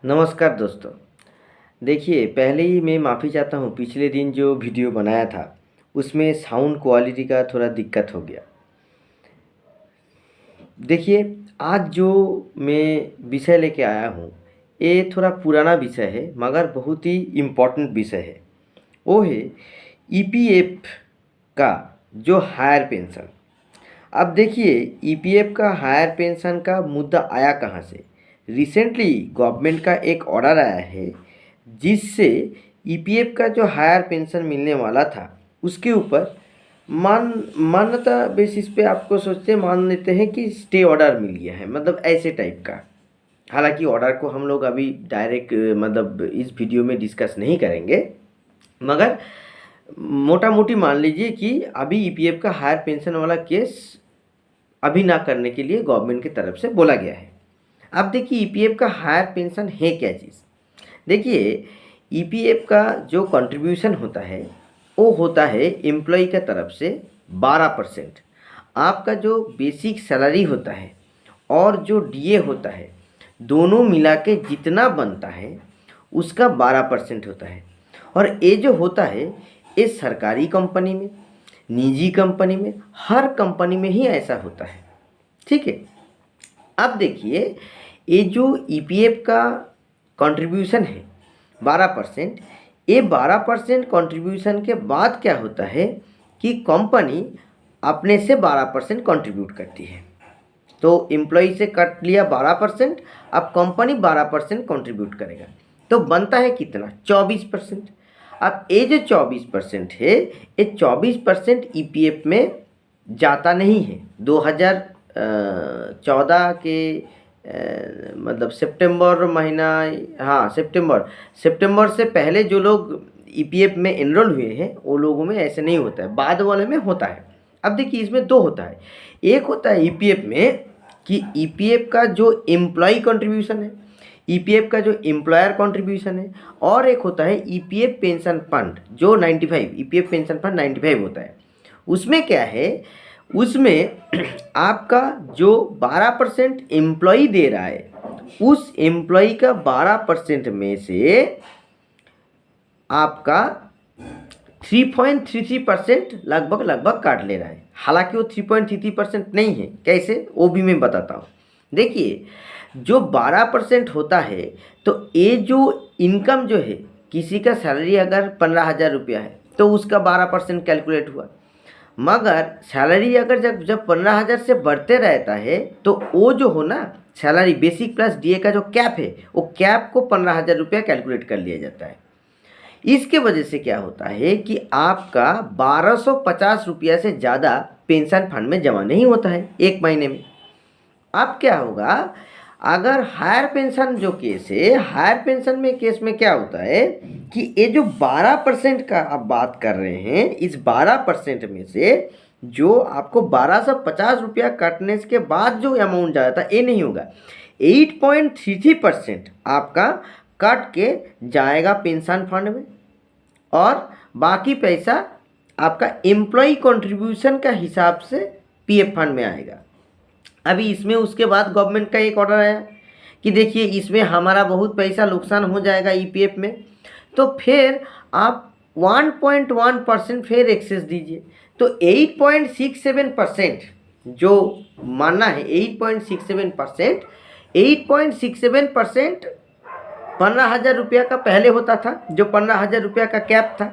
नमस्कार दोस्तों। देखिए, पहले ही मैं माफ़ी चाहता हूँ, पिछले दिन जो वीडियो बनाया था उसमें साउंड क्वालिटी का थोड़ा दिक्कत हो गया। देखिए, आज जो मैं विषय लेके आया हूँ, ये थोड़ा पुराना विषय है मगर बहुत ही इम्पोर्टेंट विषय है। वो है ईपीएफ का जो हायर पेंशन। अब देखिए, ईपीएफ का हायर पेंशन का मुद्दा आया कहाँ से। रिसेंटली गवर्नमेंट का एक ऑर्डर आया है जिससे ईपीएफ का जो हायर पेंशन मिलने वाला था उसके ऊपर मान्यता बेसिस पे आपको सोचते मान लेते हैं कि स्टे ऑर्डर मिल गया है, मतलब ऐसे टाइप का। हालांकि ऑर्डर को हम लोग अभी डायरेक्ट मतलब इस वीडियो में डिस्कस नहीं करेंगे, मगर मोटा मोटी मान लीजिए कि अभी ईपीएफ का हायर पेंशन वाला केस अभी ना करने के लिए गवर्नमेंट की तरफ से बोला गया है। अब देखिए, ईपीएफ का हायर पेंशन है क्या चीज़। देखिए, ईपीएफ का जो कंट्रीब्यूशन होता है वो होता है एम्प्लॉय की तरफ से 12%। आपका जो बेसिक सैलरी होता है और जो डीए होता है, दोनों मिला के जितना बनता है उसका 12% होता है। और ये जो होता है ये सरकारी कंपनी में, निजी कंपनी में, हर कंपनी में ही ऐसा होता है। ठीक है। अब देखिए, ये जो ईपीएफ का कंट्रीब्यूशन है 12%, ये 12% कंट्रीब्यूशन के बाद क्या होता है कि कंपनी अपने से 12% कंट्रीब्यूट करती है। तो एम्प्लॉय से कट लिया 12%, अब कंपनी 12% कंट्रीब्यूट करेगा, तो बनता है कितना, 24%। अब ये जो 24% है, ये 24% ईपीएफ में जाता नहीं है। 2014 के मतलब सितंबर महीना, हाँ सितंबर से पहले जो लोग ईपीएफ में एनरोल हुए हैं वो लोगों में ऐसे नहीं होता है, बाद वाले में होता है। अब देखिए, इसमें दो होता है। एक होता है ईपीएफ में कि ईपीएफ का जो एम्प्लॉय कंट्रीब्यूशन है, ईपीएफ का जो एम्प्लॉयर कंट्रीब्यूशन है, और एक होता है ईपीएफ पेंशन फंड जो 95, ईपीएफ पेंशन फंड 95 होता है। उसमें क्या है, उसमें आपका जो 12% एम्प्लॉय दे रहा है, उस एम्प्लॉय का 12% में से आपका 3.33% लगभग काट ले रहा है। हालांकि वो 3.33% नहीं है, कैसे वो भी मैं बताता हूँ। देखिए, जो 12% होता है, तो ये जो इनकम जो है, किसी का सैलरी अगर 15,000 रुपया है तो उसका 12% कैलकुलेट हुआ। मगर सैलरी अगर जब जब 15,000 से बढ़ते रहता है तो वो जो हो ना, सैलरी बेसिक प्लस डीए का जो कैप है, वो कैप को 15,000 रुपया कैलकुलेट कर लिया जाता है। इसके वजह से क्या होता है कि आपका 1250 रुपया से ज़्यादा पेंशन फंड में जमा नहीं होता है एक महीने में। अब क्या होगा, अगर हायर पेंशन जो केस है, हायर पेंशन में केस में क्या होता है कि ये जो 12% का आप बात कर रहे हैं, इस 12% में से जो आपको 1250 रुपया कटने के बाद जो अमाउंट जाता है ये नहीं होगा, 8.33% आपका कट के जाएगा पेंशन फंड में, और बाकी पैसा आपका एम्प्लॉय कंट्रीब्यूशन का हिसाब से पीएफ फंड में आएगा। अभी इसमें उसके बाद गवर्नमेंट का एक ऑर्डर आया कि देखिए, इसमें हमारा बहुत पैसा नुकसान हो जाएगा ईपीएफ में, तो फिर आप 1.1% फिर एक्सेस दीजिए। तो 8.67% जो मानना है, 8.67%, 8.67% 15,000 रुपया का पहले होता था, जो 15,000 रुपया का कैप था।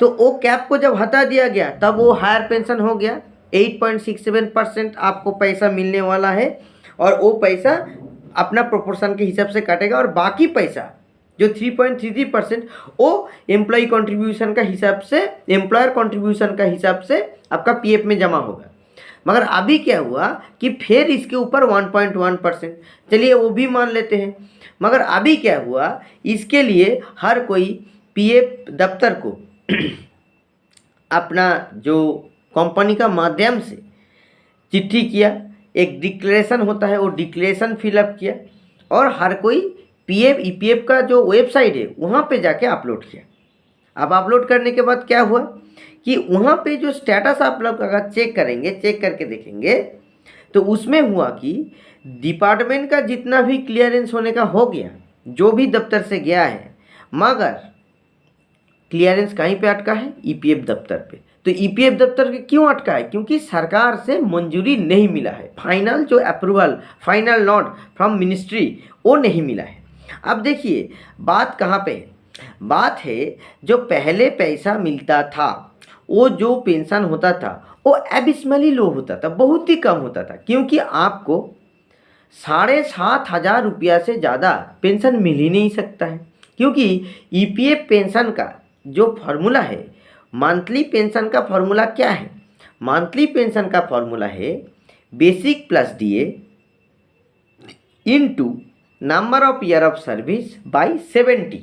तो वो कैप को जब हटा दिया गया तब वो हायर पेंशन हो गया। 8.67% आपको पैसा मिलने वाला है, और वो पैसा अपना प्रोपोर्शन के हिसाब से काटेगा, और बाकी पैसा जो 3.33% वो एम्प्लॉय कंट्रीब्यूशन का हिसाब से, एम्प्लॉयर कंट्रीब्यूशन का हिसाब से आपका पीएफ में जमा होगा। मगर अभी क्या हुआ कि फिर इसके ऊपर 1.1%, चलिए वो भी मान लेते हैं। मगर अभी क्या हुआ, इसके लिए हर कोई पीएफ दफ्तर को अपना जो कंपनी का माध्यम से चिट्ठी किया, एक डिक्लेरेशन होता है, वो डिक्लेरेशन फिलअप किया, और हर कोई पीएफ ईपीएफ का जो वेबसाइट है वहाँ पे जाके अपलोड किया। अब अपलोड करने के बाद क्या हुआ कि वहाँ पे जो स्टेटस आप लोग अगर चेक करेंगे, चेक करके देखेंगे, तो उसमें हुआ कि डिपार्टमेंट का जितना भी क्लियरेंस होने का हो गया, जो भी दफ्तर से गया है, मगर क्लियरेंस कहीं पे अटका है, ईपीएफ दफ्तर पे। तो ईपीएफ दफ्तर पे क्यों अटका है? क्योंकि सरकार से मंजूरी नहीं मिला है, फाइनल जो approval, final note from ministry वो नहीं मिला है। अब देखिए बात कहाँ पे है, बात है जो पहले पैसा मिलता था, वो जो पेंशन होता था वो एबिसमली लो होता था, बहुत ही कम होता था, क्योंकि आपको 7,500 रुपया से ज़्यादा पेंशन मिल ही नहीं सकता है। क्योंकि ईपीएफ पेंशन का जो फार्मूला है, मंथली पेंशन का फार्मूला क्या है? मंथली पेंशन का फार्मूला है basic plus DA into number of year of service by 70।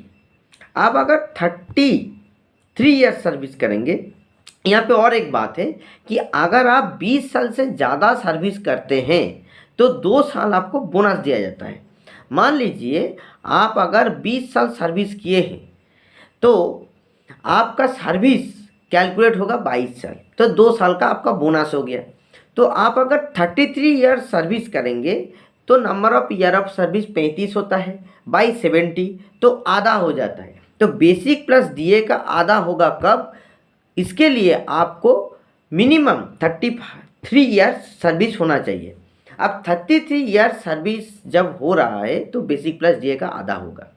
आप अगर 33 ईयर सर्विस करेंगे, यहाँ पे और एक बात है कि अगर आप 20 साल से ज़्यादा सर्विस करते हैं तो 2 साल आपको बोनस दिया जाता है। मान लीजिए आप अगर 20 साल सर्विस किए हैं तो आपका सर्विस कैलकुलेट होगा 22 साल, तो 2 साल का आपका बोनस हो गया। तो आप अगर 33 ईयर सर्विस करेंगे तो number of year of service 35 होता है बाई 70, तो आधा हो जाता है। तो बेसिक प्लस डीए का आधा होगा कब? इसके लिए आपको मिनिमम 33 ईयर्स सर्विस होना चाहिए। अब 33 ईयर सर्विस जब हो रहा है तो बेसिक प्लस डीए का आधा होगा।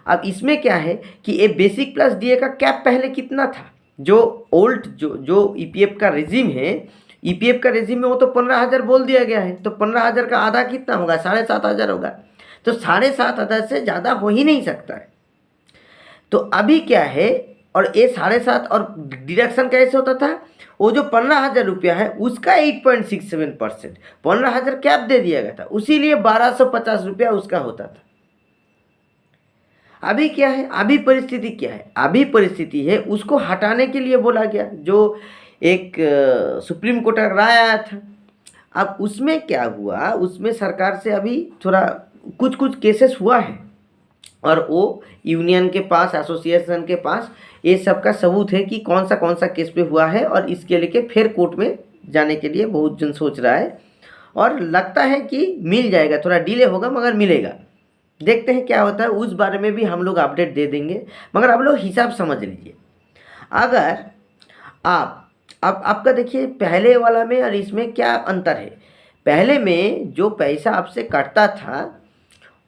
अब इसमें क्या है कि ये बेसिक प्लस डीए का कैप पहले कितना था? जो ओल्ड जो ईपीएफ का रेजिम है, ईपीएफ का रेजिम में वो तो 15,000 बोल दिया गया है, तो 15,000 का आधा कितना होगा? 7,500 होगा। तो 7,500 से ज़्यादा हो ही नहीं सकता है। तो अभी क्या है, और ये 7.5 और डिडक्शन कैसे होता था? वो जो 15,000 रुपया है उसका 8.67%, 15,000 कैप दे दिया गया था, उसीलिए 1,250 रुपया उसका होता था। अभी क्या है, अभी परिस्थिति क्या है? अभी परिस्थिति है उसको हटाने के लिए बोला गया, जो एक सुप्रीम कोर्ट का राय आया था। अब उसमें क्या हुआ, उसमें सरकार से अभी थोड़ा कुछ केसेस हुआ है, और वो यूनियन के पास, एसोसिएशन के पास ये सब का सबूत है कि कौन सा केस पे हुआ है, और इसके लेके फिर कोर्ट में जाने के लिए बहुत जन सोच रहा है, और लगता है कि मिल जाएगा, थोड़ा डिले होगा मगर मिलेगा। देखते हैं क्या होता है, उस बारे में भी हम लोग अपडेट दे देंगे। मगर आप लोग हिसाब समझ लीजिए, अगर आप अब आपका देखिए पहले वाला में और इसमें क्या अंतर है। पहले में जो पैसा आपसे कटता था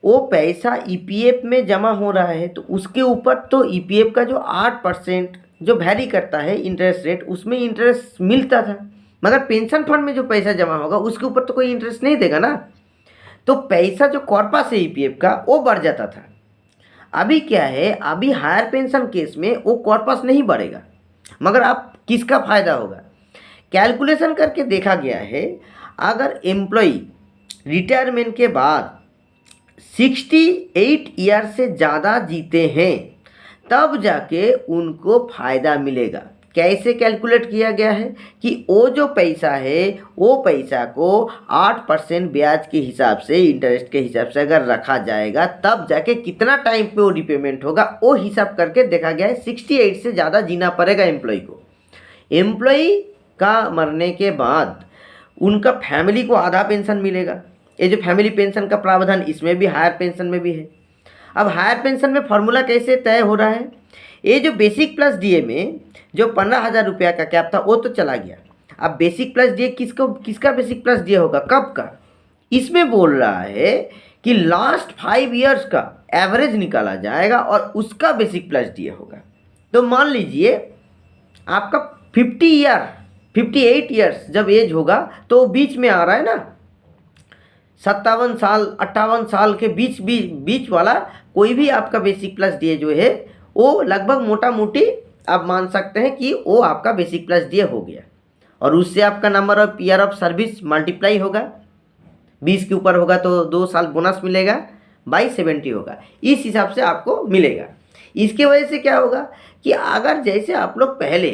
वो पैसा ईपीएफ में जमा हो रहा है, तो उसके ऊपर तो ईपीएफ का जो 8% जो वैरी करता है इंटरेस्ट रेट, उसमें इंटरेस्ट मिलता था। मगर पेंशन फंड में जो पैसा जमा होगा उसके ऊपर तो कोई इंटरेस्ट नहीं देगा ना। तो पैसा जो कॉर्पस है ईपीएफ का वो बढ़ जाता था। अभी क्या है, अभी हायर पेंशन केस में वो कॉर्पस नहीं बढ़ेगा, मगर आप किसका फ़ायदा होगा? कैलकुलेशन करके देखा गया है, अगर एम्प्लॉई रिटायरमेंट के बाद 68 ईयर से ज़्यादा जीते हैं तब जाके उनको फ़ायदा मिलेगा। कैसे कैलकुलेट किया गया है कि वो जो पैसा है वो पैसा को 8% ब्याज के हिसाब से, इंटरेस्ट के हिसाब से अगर रखा जाएगा तब जाके कितना टाइम पे वो रिपेमेंट होगा, वो हिसाब करके देखा गया है। 68 से ज़्यादा जीना पड़ेगा एम्प्लॉय को। एम्प्लॉय का मरने के बाद उनका फैमिली को आधा पेंशन मिलेगा। ये जो फैमिली पेंशन का प्रावधान इसमें भी, हायर पेंशन में भी है। अब हायर पेंशन में फॉर्मूला कैसे तय हो रहा है? ये जो बेसिक प्लस डीए में जो 15,000 रुपया का कैप था वो तो चला गया। अब बेसिक प्लस डीए किसका बेसिक प्लस डीए होगा, कब का? इसमें बोल रहा है कि लास्ट 5 ईयर्स का एवरेज निकाला जाएगा और उसका बेसिक प्लस डीए होगा। तो मान लीजिए आपका 58 ईयर्स जब एज होगा तो बीच में आ रहा है ना, 57 साल 58 साल के बीच वाला कोई भी आपका बेसिक प्लस डीए जो है वो लगभग मोटा मोटी आप मान सकते हैं कि वो आपका बेसिक प्लस डीए हो गया, और उससे आपका number of year of service multiply होगा। 20 के ऊपर होगा तो 2 साल बोनस मिलेगा, बाई 70 होगा, इस हिसाब से आपको मिलेगा। इसके वजह से क्या होगा कि अगर जैसे आप लोग पहले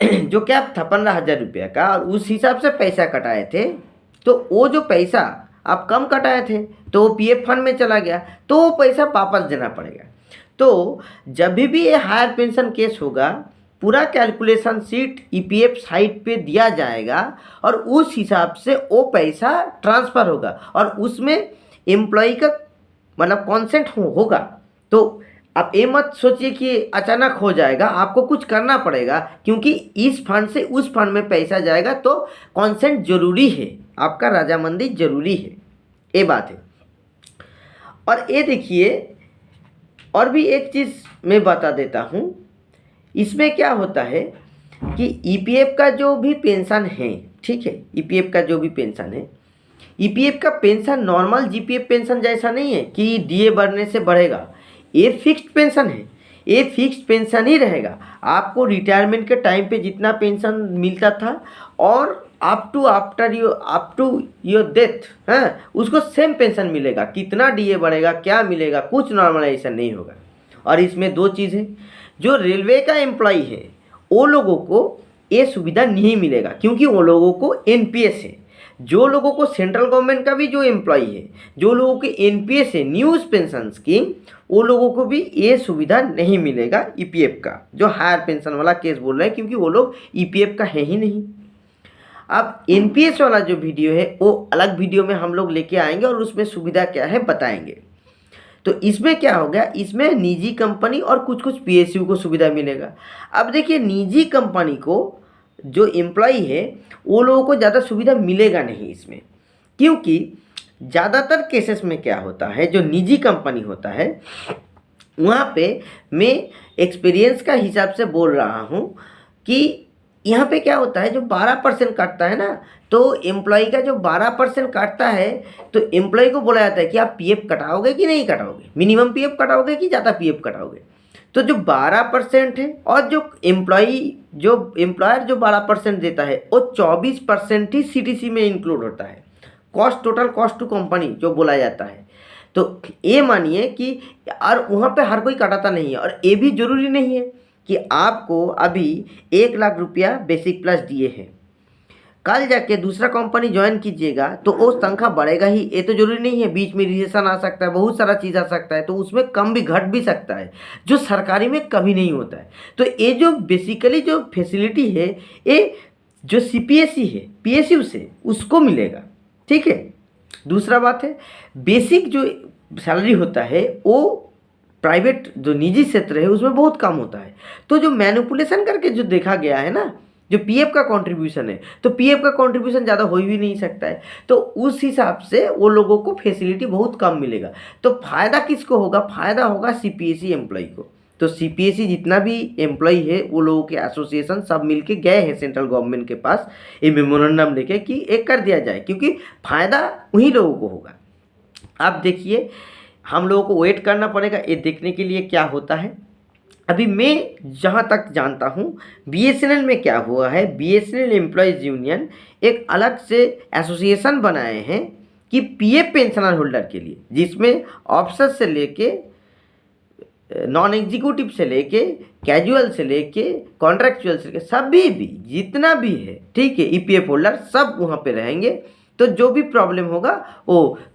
जो कैप था 15,000 रुपये का और उस हिसाब से पैसा कटाए थे, तो वो जो पैसा आप कम कटाए थे तो वो पीएफ फंड में चला गया, तो वो पैसा वापस देना पड़ेगा। तो जब भी ये हायर पेंशन केस होगा, पूरा कैलकुलेशन शीट ईपीएफ साइट पे दिया जाएगा और उस हिसाब से वो पैसा ट्रांसफ़र होगा, और उसमें एम्प्लॉय का मतलब कॉन्सेंट होगा। तो आप ये मत सोचिए कि अचानक हो जाएगा, आपको कुछ करना पड़ेगा, क्योंकि इस फंड से उस फंड में पैसा जाएगा तो कॉन्सेंट जरूरी है, आपका रजामंदी जरूरी है, ये बात है। और ये देखिए, और भी एक चीज़ मैं बता देता हूँ, इसमें क्या होता है कि ईपीएफ का जो भी पेंशन है, ठीक है, ईपीएफ का जो भी पेंशन है, ईपीएफ का पेंशन नॉर्मल जीपीएफ पेंशन जैसा नहीं है कि डीए बढ़ने से बढ़ेगा। ये फिक्स्ड पेंशन है, ये फिक्स्ड पेंशन ही रहेगा। आपको रिटायरमेंट के टाइम पे जितना पेंशन मिलता था और अप टू योर डेथ, हाँ, उसको सेम पेंशन मिलेगा। कितना डीए बढ़ेगा, क्या मिलेगा, कुछ नॉर्मलाइजेशन नहीं होगा। और इसमें दो चीज़ है, जो रेलवे का एम्प्लॉई है वो लोगों को ये सुविधा नहीं मिलेगा, क्योंकि वो लोगों को एनपीएस है। जो लोगों को सेंट्रल गवर्नमेंट का भी जो एम्प्लॉई है, जो लोगों के एनपीएस है, न्यूज़ पेंशन स्कीम, वो लोगों को भी ये सुविधा नहीं मिलेगा ईपीएफ का, जो हायर पेंशन वाला केस बोल रहे हैं, क्योंकि वो लोग ईपीएफ का है ही नहीं। अब एनपीएस वाला जो वीडियो है वो अलग वीडियो में हम लोग लेके आएंगे और उसमें सुविधा क्या है बताएंगे। तो इसमें क्या हो गया, इसमें निजी कंपनी और कुछ कुछ पीएसयू को सुविधा मिलेगा। अब देखिए, निजी कंपनी को जो एम्प्लॉई है वो लोगों को ज़्यादा सुविधा मिलेगा नहीं इसमें, क्योंकि ज़्यादातर केसेस में क्या होता है, जो निजी कंपनी होता है वहाँ पे मैं एक्सपीरियंस का हिसाब से बोल रहा हूँ कि यहाँ पे क्या होता है, जो 12% काटता है ना, तो एम्प्लॉय का जो 12% काटता है, तो एम्प्लॉय को बोला जाता है कि आप पीएफ कटाओगे कि नहीं कटाओगे, मिनिमम पीएफ कटाओगे कि ज़्यादा पीएफ कटाओगे। तो जो 12% है और जो एम्प्लॉयर जो 12% देता है, वो 24% ही सीटीसी में इंक्लूड होता है, cost, total cost to company जो बोला जाता है। तो ये मानिए कि और वहाँ पे हर कोई कटाता नहीं है, और ये भी जरूरी नहीं है कि आपको अभी 1 लाख रुपया बेसिक प्लस दिए हैं, कल जाके दूसरा कंपनी ज्वाइन कीजिएगा तो वो तनख्वाह बढ़ेगा ही, ये तो जरूरी नहीं है। बीच में रिसेशन आ सकता है, बहुत सारा चीज़ आ सकता है, तो उसमें कम भी घट भी सकता है, जो सरकारी में कभी नहीं होता है। तो ये जो बेसिकली जो फैसिलिटी है, ये जो सीपीएससी है पीएसयू से उसको मिलेगा, ठीक है। दूसरा बात है, बेसिक जो सैलरी होता है वो प्राइवेट जो निजी क्षेत्र है उसमें बहुत कम होता है। तो जो मैनिपुलेशन करके जो देखा गया है ना, जो पीएफ का कंट्रीब्यूशन है, तो पीएफ का कंट्रीब्यूशन ज़्यादा हो भी नहीं सकता है, तो उस हिसाब से वो लोगों को फैसिलिटी बहुत कम मिलेगा। तो फ़ायदा किसको होगा, फ़ायदा होगा सीपीएससी एम्प्लॉय को। तो सीपीएससी जितना भी एम्प्लॉय है, वो लोगों के एसोसिएशन सब मिलके गए हैं सेंट्रल गवर्नमेंट के पास ये मेमोरेंडम लेके कि एक कर दिया जाए, क्योंकि फ़ायदा उन्हीं लोगों को होगा। अब देखिए, हम लोगों को वेट करना पड़ेगा ये देखने के लिए क्या होता है। अभी मैं जहाँ तक जानता हूँ, बीएसएनएल में क्या हुआ है, बीएसएनएल एम्प्लॉयज़ यूनियन एक अलग से एसोसिएशन बनाए हैं कि पीएफ पेंशनर होल्डर के लिए, जिसमें ऑफिसर से लेके नॉन एग्जीक्यूटिव से लेके कैजुअल से लेके कॉन्ट्रैक्चुअल से लेके सभी भी जितना भी है, ठीक है, ईपीएफ होल्डर सब वहाँ पे रहेंगे। तो जो भी प्रॉब्लम होगा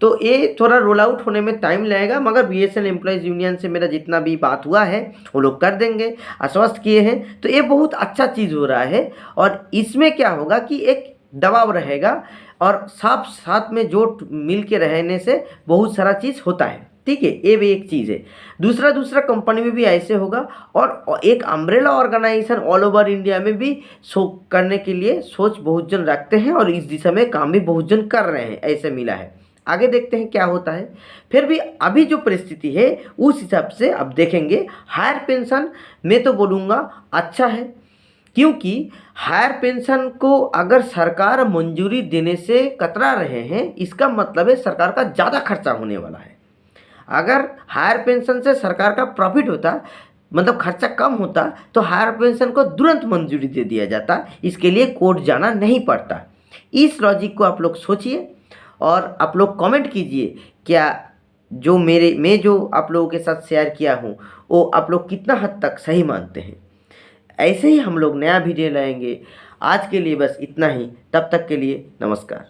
तो ये थोड़ा रोल आउट होने में टाइम लगेगा, मगर बीएसएनएल एम्प्लॉयज़ यूनियन से मेरा जितना भी बात हुआ है वो लोग कर देंगे, आश्वस्त किए हैं। तो ये बहुत अच्छा चीज़ हो रहा है, और इसमें क्या होगा कि एक दबाव रहेगा, और साथ में जोट मिल के रहने से बहुत सारा चीज़ होता है, ठीक है। ये भी एक चीज़ है। दूसरा कंपनी में भी ऐसे होगा, और एक umbrella organisation all over India में भी करने के लिए सोच बहुत जन रखते हैं, और इस दिशा में काम भी बहुत जन कर रहे हैं, ऐसे मिला है। आगे देखते हैं क्या होता है। फिर भी अभी जो परिस्थिति है उस हिसाब से अब देखेंगे। हायर पेंशन मैं तो बोलूँगा अच्छा है, क्योंकि हायर पेंशन को अगर सरकार मंजूरी देने से कतरा रहे हैं, इसका मतलब है सरकार का ज़्यादा खर्चा होने वाला है। अगर हायर पेंशन से सरकार का प्रॉफिट होता, मतलब खर्चा कम होता, तो हायर पेंशन को तुरंत मंजूरी दे दिया जाता, इसके लिए कोर्ट जाना नहीं पड़ता। इस लॉजिक को आप लोग सोचिए और आप लोग कमेंट कीजिए, क्या जो मैं जो आप लोगों के साथ शेयर किया हूँ वो आप लोग कितना हद तक सही मानते हैं। ऐसे ही हम लोग नया वीडियो लाएंगे। आज के लिए बस इतना ही, तब तक के लिए नमस्कार।